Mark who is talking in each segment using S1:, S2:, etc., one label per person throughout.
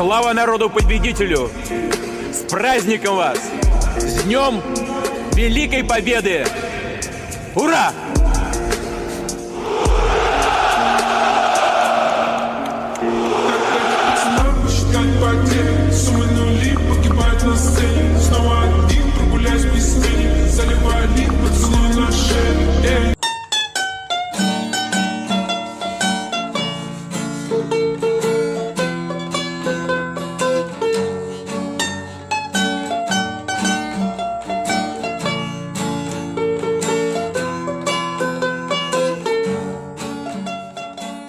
S1: Слава народу-победителю! С праздником вас! С Днем Великой Победы! Ура!
S2: Считать потери, суммы нули погибают на сцене. Снова один, прогуляюсь без тени, заливая лик, поцелуй на шее.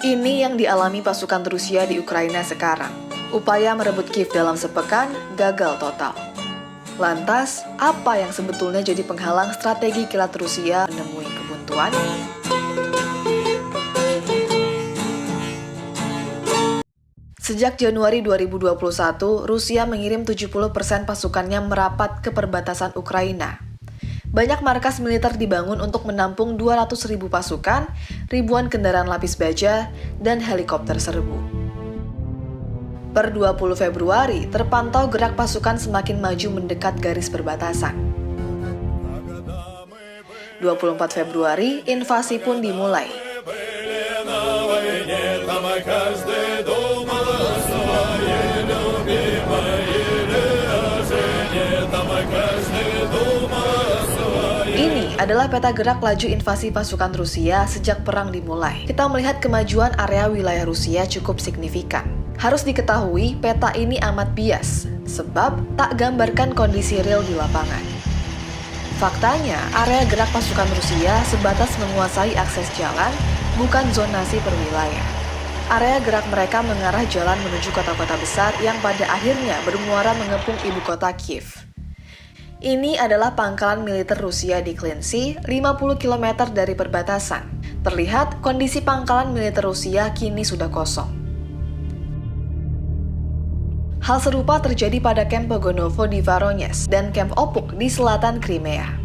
S3: Ini yang dialami pasukan Rusia di Ukraina sekarang. Upaya merebut Kiev dalam sepekan gagal total. Lantas, apa yang sebetulnya jadi penghalang strategi kilat Rusia menemui kebuntuan? Sejak Januari 2021, Rusia mengirim 70% pasukannya merapat ke perbatasan Ukraina. Banyak markas militer dibangun untuk menampung 200.000 pasukan, ribuan kendaraan lapis baja, dan helikopter serbu. Per 20 Februari, terpantau gerak pasukan semakin maju mendekat garis perbatasan. 24 Februari, invasi pun dimulai. Ini adalah peta gerak laju invasi pasukan Rusia sejak perang dimulai. Kita melihat kemajuan area wilayah Rusia cukup signifikan. Harus diketahui, peta ini amat bias, sebab tak gambarkan kondisi real di lapangan. Faktanya, area gerak pasukan Rusia sebatas menguasai akses jalan, bukan zonasi per wilayah. Area gerak mereka mengarah jalan menuju kota-kota besar yang pada akhirnya bermuara mengepung ibu kota Kiev. Ini adalah pangkalan militer Rusia di Klincy, 50 km dari perbatasan. Terlihat kondisi pangkalan militer Rusia kini sudah kosong. Hal serupa terjadi pada Camp Pogonovo di Voronezh dan Camp Opuk di selatan Crimea.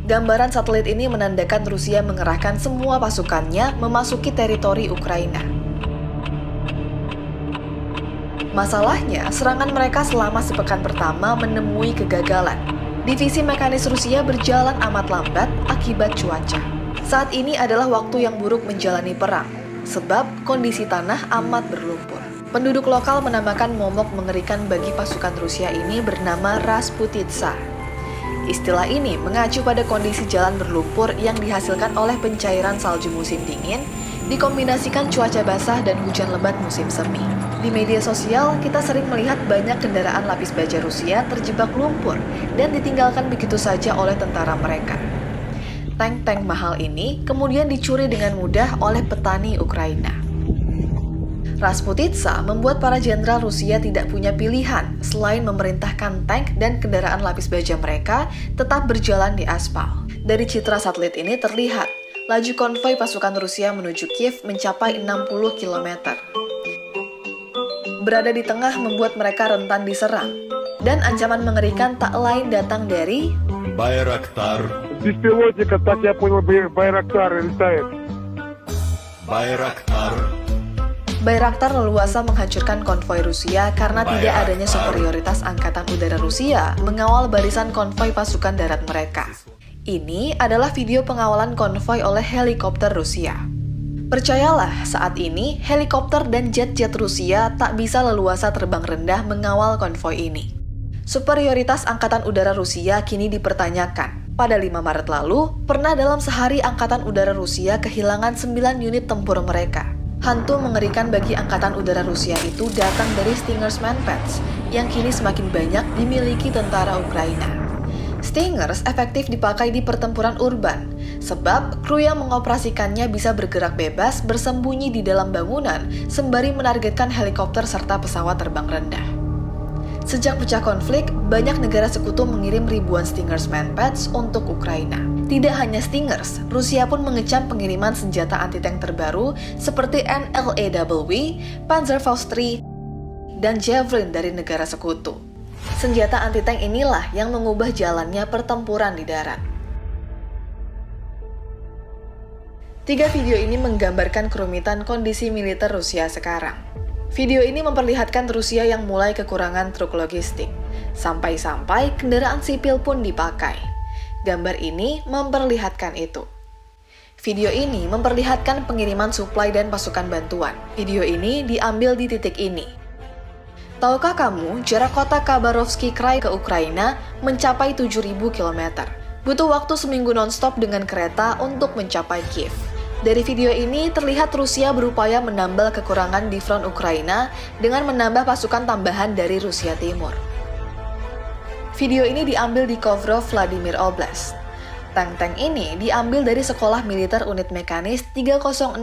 S3: Gambaran satelit ini menandakan Rusia mengerahkan semua pasukannya memasuki teritori Ukraina. Masalahnya, serangan mereka selama sepekan pertama menemui kegagalan. Divisi mekanis Rusia berjalan amat lambat akibat cuaca. Saat ini adalah waktu yang buruk menjalani perang, sebab kondisi tanah amat berlumpur. Penduduk lokal menamakan momok mengerikan bagi pasukan Rusia ini bernama Rasputitsa. Istilah ini mengacu pada kondisi jalan berlumpur yang dihasilkan oleh pencairan salju musim dingin, dikombinasikan cuaca basah dan hujan lebat musim semi. Di media sosial, kita sering melihat banyak kendaraan lapis baja Rusia terjebak lumpur dan ditinggalkan begitu saja oleh tentara mereka. Tank-tank mahal ini kemudian dicuri dengan mudah oleh petani Ukraina. Rasputitsa membuat para jenderal Rusia tidak punya pilihan selain memerintahkan tank dan kendaraan lapis baja mereka tetap berjalan di aspal. Dari citra satelit ini terlihat, laju konvoi pasukan Rusia menuju Kiev mencapai 60 km. Berada di tengah membuat mereka rentan diserang, dan ancaman mengerikan tak lain datang dari
S4: Байрактар.
S5: Беспилотника, так я понял, Байрактар летает.
S4: Байрактар.
S3: Bayraktar leluasa menghancurkan konvoi Rusia karena tidak adanya superioritas angkatan udara Rusia mengawal barisan konvoi pasukan darat mereka. Ini adalah video pengawalan konvoi oleh helikopter Rusia. Percayalah, saat ini helikopter dan jet-jet Rusia tak bisa leluasa terbang rendah mengawal konvoi ini. Superioritas angkatan udara Rusia kini dipertanyakan. Pada 5 Maret lalu, pernah dalam sehari angkatan udara Rusia kehilangan 9 unit tempur mereka. Hantu mengerikan bagi angkatan udara Rusia itu datang dari Stingers Manpads yang kini semakin banyak dimiliki tentara Ukraina. Stingers efektif dipakai di pertempuran urban, sebab kru yang mengoperasikannya bisa bergerak bebas bersembunyi di dalam bangunan sembari menargetkan helikopter serta pesawat terbang rendah. Sejak pecah konflik, banyak negara sekutu mengirim ribuan Stingers Manpads untuk Ukraina. Tidak hanya Stingers, Rusia pun mengecam pengiriman senjata anti-tank terbaru seperti NLAW, Panzerfaust 3, dan Javelin dari negara sekutu. Senjata anti-tank inilah yang mengubah jalannya pertempuran di darat. 3 video ini menggambarkan kerumitan kondisi militer Rusia sekarang. Video ini memperlihatkan Rusia yang mulai kekurangan truk logistik. Sampai-sampai kendaraan sipil pun dipakai. Gambar ini memperlihatkan itu. Video ini memperlihatkan pengiriman suplai dan pasukan bantuan. Video ini diambil di titik ini. Tahukah kamu, jarak kota Khabarovsky Krai ke Ukraina mencapai 7.000 km. Butuh waktu seminggu nonstop dengan kereta untuk mencapai Kiev. Dari video ini terlihat Rusia berupaya menambal kekurangan di front Ukraina dengan menambah pasukan tambahan dari Rusia Timur. Video ini diambil di Kovrov, Vladimir Oblast. Tank-tank ini diambil dari Sekolah Militer Unit Mekanis 30616-6.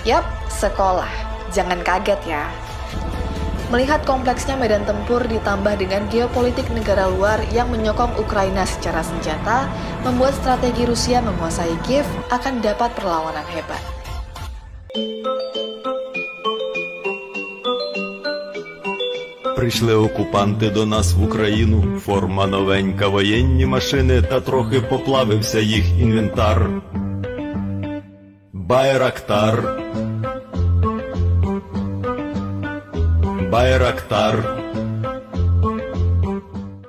S3: Yap, sekolah. Jangan kaget ya. Melihat kompleksnya medan tempur ditambah dengan geopolitik negara luar yang menyokong Ukraina secara senjata, membuat strategi Rusia menguasai Kiev akan dapat perlawanan hebat.
S4: Прийшли окупанти до нас в Україну, форма новенька, воєнні машини, та трохи поплавився їх інвентар. Байрактар.